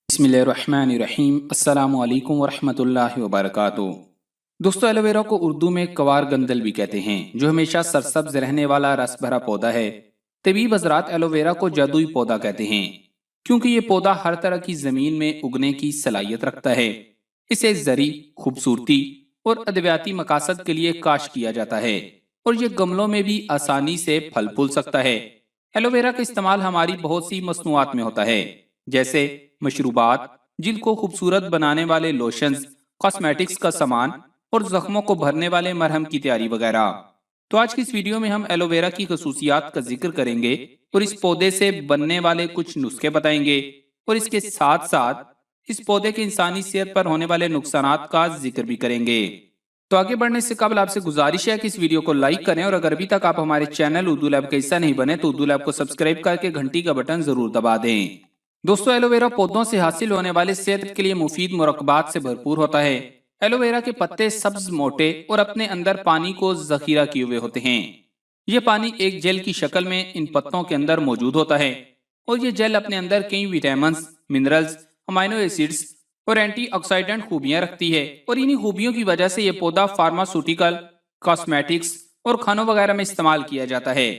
बिस्मिल्लाहिर्रहमानिर्रहीम। अस्सलामु अलैकुम वरहमतुल्लाहि वबरकातुहू। दोस्तों, एलोवेरा को उर्दू में कवार गंदल भी कहते हैं, जो हमेशा सरसब्ज रहने वाला रस भरा पौधा है। तबीब हजरात एलोवेरा को जादुई पौधा कहते हैं, क्योंकि ये पौधा हर तरह की जमीन में उगने की सलाहियत रखता है। इसे जरी, खूबसूरती और अद्वियाती मकासद के लिए काश किया जाता है, और ये गमलों में भी आसानी से फल फूल सकता है। एलोवेरा का इस्तेमाल हमारी बहुत सी मसनूआत में होता है, जैसे मशरूबात, जिल्द को खूबसूरत बनाने वाले लोशंस, कॉस्मेटिक्स का सामान और जख्मों को भरने वाले मरहम की तैयारी वगैरह। तो आज की इस वीडियो में हम एलोवेरा की खसूसियात का जिक्र करेंगे और इस पौधे से बनने वाले कुछ नुस्खे बताएंगे, और इसके साथ साथ इस पौधे के इंसानी सेहत पर होने वाले नुकसानात का जिक्र भी करेंगे। तो आगे बढ़ने से कबल आपसे गुजारिश है कि इस वीडियो को लाइक करें, और अगर अभी तक आप हमारे चैनल उर्दू लैब का हिस्सा नहीं बने तो उर्दू लैब को सब्सक्राइब करके घंटी का बटन जरूर दबा दें। दोस्तों, एलोवेरा पौधों से हासिल होने वाले सेहत के लिए मुफीद मुरक्बात से भरपूर होता है। एलोवेरा के पत्ते सब्ज, मोटे और अपने अंदर पानी को जखीरा किए हुए होते हैं। ये पानी एक जेल की शक्ल में इन पत्तों के अंदर मौजूद होता है, और ये जेल अपने अंदर कई विटामिन, मिनरल्स, अमाइनो एसिड्स और एंटीऑक्सीडेंट खूबियां रखती है। और इन्हीं खूबियों की वजह से यह पौधा फार्मास्यूटिकल, कॉस्मेटिक्स और खानों वगैरह में इस्तेमाल किया जाता है।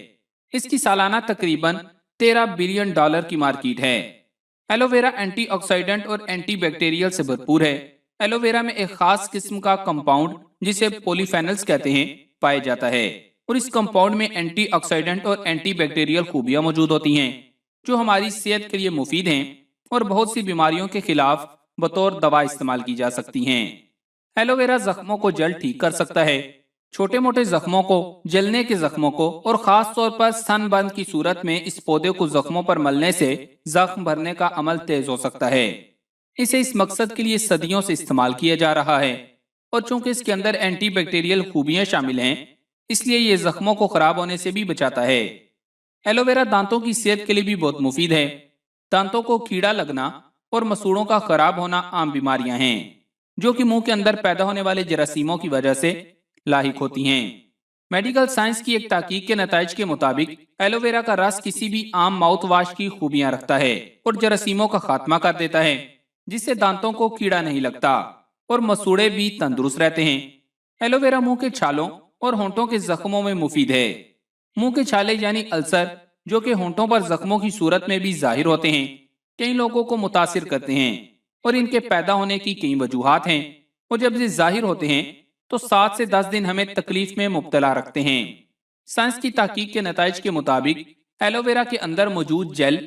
इसकी सालाना तकरीबन $13 बिलियन की मार्केट है। एलोवेरा एंटीऑक्सीडेंट और एंटीबैक्टीरियल से भरपूर है। एलोवेरा में एक खास किस्म का कंपाउंड, जिसे पॉलीफेनल्स कहते हैं, पाया जाता है, और इस कंपाउंड में एंटीऑक्सीडेंट और एंटीबैक्टीरियल खूबियां मौजूद होती हैं, जो हमारी सेहत के लिए मुफीद हैं और बहुत सी बीमारियों के खिलाफ बतौर दवा इस्तेमाल की जा सकती हैं। एलोवेरा जख्मों को जल्द ठीक कर सकता है। छोटे मोटे जख्मों को, जलने के जख्मों को और खास तौर पर सनबर्न की सूरत में इस पौधे को जख्मों पर मलने से जख्म भरने का अमल तेज हो सकता है। इसे इस मकसद के लिए सदियों से इस्तेमाल किया जा रहा है, और चूंकि इसके अंदर एंटीबैक्टीरियल खूबियां शामिल हैं, इसलिए ये जख्मों को खराब होने से भी बचाता है। एलोवेरा दांतों की सेहत के लिए भी बहुत मुफीद है। दांतों को कीड़ा लगना और मसूड़ों का खराब होना आम बीमारियां हैं, जो कि मुंह के अंदर पैदा होने वाले जरासीमों की वजह से लाहिक होती हैं। मेडिकल साइंस की एक तहकीक के नताइज के मुताबिक एलोवेरा का रस किसी भी आम माउथ वाश की खूबियां रखता है और जरासीमों का खात्मा कर देता है, जिससे दांतों को कीड़ा नहीं लगता और मसूड़े भी तंदुरुस्त रहते हैं। एलोवेरा मुंह के छालों और होंठों के जख्मों में मुफीद है। मुंह के छाले यानी अल्सर, जो कि होंठों पर जख्मों की सूरत में भी जाहिर होते हैं, कई लोगों को मुतासिर करते हैं, और इनके पैदा होने की कई वजूहात हैं। और जब ये जाहिर होते हैं तो 7 से 10 दिन हमें तकलीफ में मुब्तला रखते हैं। साइंस की तहकीक के नताइज के मुताबिक एलोवेरा के अंदर मौजूद जेल,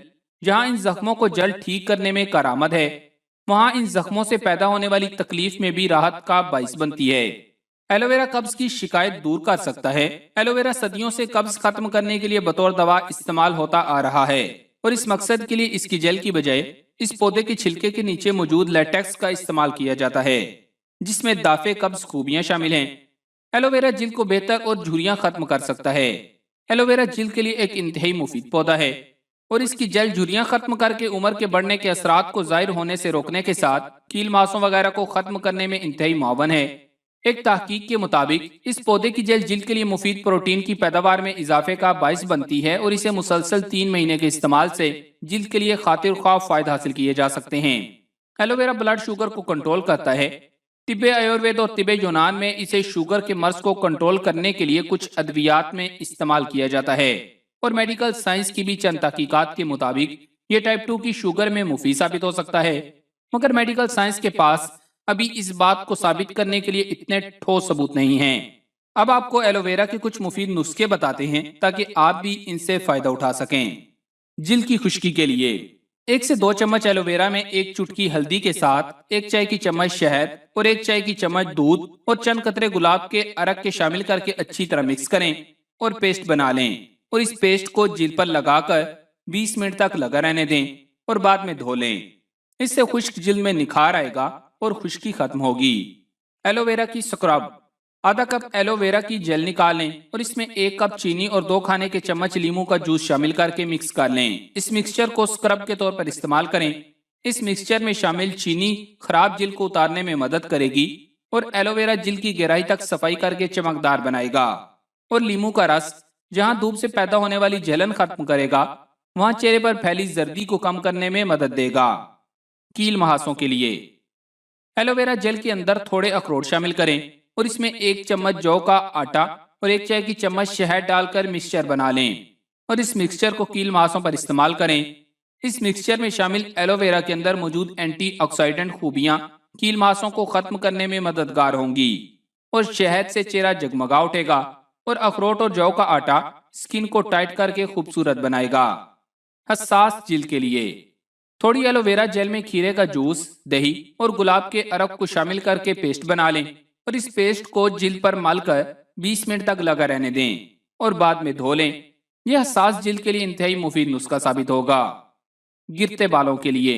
जहां इन जख्मों को जल्द ठीक करने में कारामद है, वहां इन जख्मों से पैदा होने वाली तकलीफ में भी राहत का बाइस बनती है। एलोवेरा कब्ज की शिकायत दूर कर सकता है। एलोवेरा सदियों से कब्ज खत्म करने के लिए बतौर दवा इस्तेमाल होता आ रहा है, और इस मकसद के लिए इसकी जेल की बजाय इस पौधे के छिलके के नीचे मौजूद लेटेक्स का इस्तेमाल किया जाता है, जिसमें दाफे कब्ज खूबियां शामिल हैं। एलोवेरा जिल्द को बेहतर और झुर्रियां खत्म कर सकता है। एलोवेरा जिल्द के लिए एक इंतहाई मुफीद पौधा है, और इसकी जल झुर्रियां खत्म करके उम्र के बढ़ने के असरात को जाहिर होने से रोकने के साथ कील मांसों वगैरह को खत्म करने में इंतहाई मुआवन है। एक तहकीक के मुताबिक इस पौधे की जल जिल्द के लिए मुफीद प्रोटीन की पैदावार में इजाफे का बाइस बनती है, और इसे मुसलसल 3 महीने के इस्तेमाल से जिल्द के लिए खातिर ख्वाह फायदा हासिल किए जा सकते हैं। एलोवेरा ब्लड शुगर को कंट्रोल करता है। तिब्बे आयुर्वेद और तिब्बे यूनान में इसे शुगर के मर्ज को कंट्रोल करने के लिए कुछ अद्वियात में इस्तेमाल किया जाता है, और मेडिकल साइंस की भी चंद तहकीकात के मुताबिक ये टाइप 2 की शुगर में मुफीद साबित हो सकता है। मगर मेडिकल साइंस के पास अभी इस बात को साबित करने के लिए इतने ठोस सबूत नहीं हैं। अब आपको एलोवेरा के कुछ मुफीद नुस्खे बताते हैं, ताकि आप भी इनसे फायदा उठा सकें। जिल्द की खुश्की के लिए 1 से 2 चम्मच एलोवेरा में 1 चुटकी हल्दी के साथ 1 चाय की चम्मच शहद और 1 चाय की चम्मच दूध और चंद कतरे गुलाब के अरक के शामिल करके अच्छी तरह मिक्स करें और पेस्ट बना लें, और इस पेस्ट को जिल्द पर लगाकर 20 मिनट तक लगा रहने दें और बाद में धो लें। इससे खुश्क जिल्द में निखार आएगा और खुश्की खत्म होगी। एलोवेरा की स्क्रब, आधा कप एलोवेरा की जेल निकालें और इसमें 1 कप चीनी और 2 खाने के चम्मच लीमू का जूस शामिल करके मिक्स कर लें। इस मिक्सचर को स्क्रब के तौर पर इस्तेमाल करें। इस मिक्सचर में शामिल चीनी खराब जिल्द को उतारने में मदद करेगी, और एलोवेरा जिल्द की गहराई तक सफाई करके चमकदार बनाएगा। और लीमू का रस, जहां धूप से पैदा होने वाली जलन खत्म करेगा, वहां चेहरे पर फैली जर्दी को कम करने में मदद देगा। कील महासों के लिए एलोवेरा जेल के अंदर थोड़े अखरोट शामिल करें और इसमें 1 चम्मच जौ का आटा और 1 चाय की चम्मच शहद डालकर मिक्सचर बना लें और इस मिक्सचर को कील महासों पर इस्तेमाल करें। इस मिक्सचर में शामिल एलोवेरा के अंदर मौजूद एंटीऑक्सीडेंट खूबियां कील महासों को खत्म करने में मददगार होंगी और शहद से चेहरा जगमगा उठेगा और अखरोट और जौ का आटा स्किन को टाइट करके खूबसूरत बनाएगा। हसास जिल्द के लिए थोड़ी एलोवेरा जेल में खीरे का जूस, दही और गुलाब के अरक को शामिल करके पेस्ट बना लें और इस पेस्ट को जिल्द पर मलकर 20 मिनट तक लगा रहने दें और बाद में धो लें। यह हसास जिल्द के लिए इंतहाई मुफीद नुस्खा साबित होगा। गिरते बालों के लिए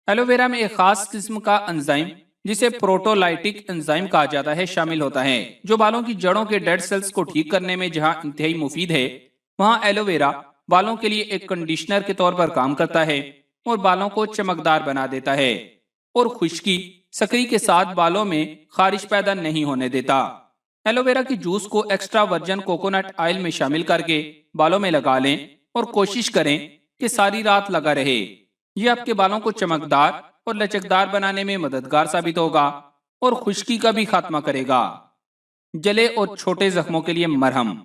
एलोवेरा में एक खास किस्म का एंजाइम जिसे प्रोटोलाइटिक एंजाइम कहा जाता है शामिल होता है, जो बालों की जड़ों के डेड सेल्स को ठीक करने में जहां इंतहाई मुफीद है, वहां एलोवेरा बालों के लिए एक कंडीशनर के तौर पर काम करता है और बालों को चमकदार बना देता है और खुश्की सकरी के साथ बालों में खारिश पैदा नहीं होने देता। एलोवेरा के जूस को एक्स्ट्रा वर्जन कोकोनट ऑयल में शामिल करके बालों में लगा लें और कोशिश करें कि सारी रात लगा रहे। यह आपके बालों को चमकदार और लचकदार बनाने में मददगार साबित होगा और खुश्की का भी खात्मा करेगा। जले और छोटे जख्मों के लिए मरहम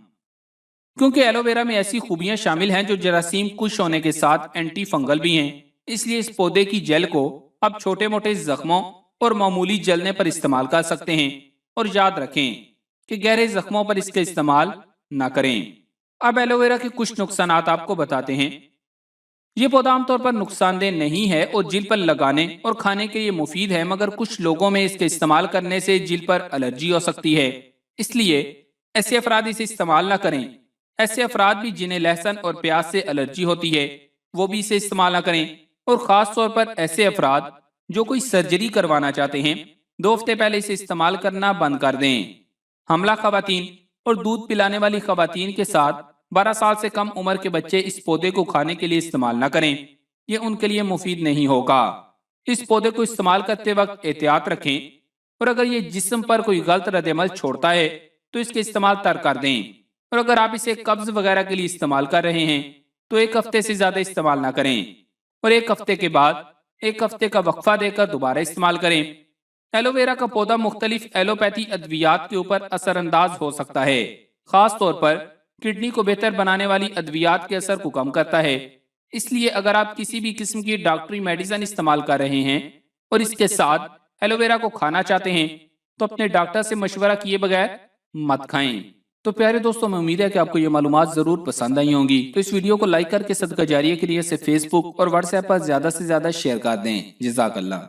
क्योंकि एलोवेरा में ऐसी खूबियां शामिल हैं जो जरासीम कुश होने के साथ एंटी फंगल भी हैं, इसलिए इस पौधे की जेल को आप छोटे मोटे जख्मों और मामूली जलने पर इस्तेमाल कर सकते हैं और याद रखें कि गहरे जख्मों पर इसका इस्तेमाल ना करें। अब एलोवेरा के कुछ नुकसान आपको बताते हैं। ये पौधा आमतौर पर नुकसानदेह नहीं है और जिल्द पर लगाने और खाने के लिए मुफीद है, मगर कुछ लोगों में इसके इस्तेमाल करने से जिल्द पर एलर्जी हो सकती है, इसलिए ऐसे अफराद इसे इस्तेमाल ना करें। ऐसे अफराद भी जिन्हें लहसुन और प्याज से एलर्जी होती है वो भी इसे इस्तेमाल ना करें और खास तौर पर ऐसे अफराद जो कोई सर्जरी करवाना चाहते हैं 2 हफ्ते पहले इसे इस्तेमाल करना बंद कर दें। हमला खवातीन और दूध पिलाने वाली खवातीन के साथ 12 साल से कम उम्र के बच्चे इस पौधे को खाने के लिए इस्तेमाल ना करें, ये उनके लिए मुफीद नहीं होगा। इस पौधे को इस्तेमाल करते वक्त एहतियात रखें और अगर ये जिस्म पर कोई गलत रद्द-ए-अमल छोड़ता है तो इसके इस्तेमाल तर्क कर दें और अगर आप इसे कब्ज वगैरह के लिए इस्तेमाल कर रहे हैं तो 1 हफ्ते से ज्यादा इस्तेमाल ना करें और 1 हफ्ते के बाद 1 हफ्ते का वक्फा देकर दोबारा इस्तेमाल करें। एलोवेरा का पौधा मुख्तलिफ एलोपैथी अद्वियात के ऊपर असरअंदाज हो सकता है, खास तौर पर किडनी को बेहतर बनाने वाली अद्वियात के असर को कम करता है। इसलिए अगर आप किसी भी किस्म की डॉक्टरी मेडिसिन इस्तेमाल कर रहे हैं और इसके साथ एलोवेरा को खाना चाहते हैं तो अपने डॉक्टर से मशवरा किए बगैर मत खाएं। तो प्यारे दोस्तों, मैं उम्मीद है कि आपको ये मालूमात जरूर पसंद आई होंगी। तो इस वीडियो को लाइक करके सदका जारिया के लिए से फेसबुक और व्हाट्सएप पर ज्यादा से ज्यादा शेयर कर दें। जज़ाकल्लाह।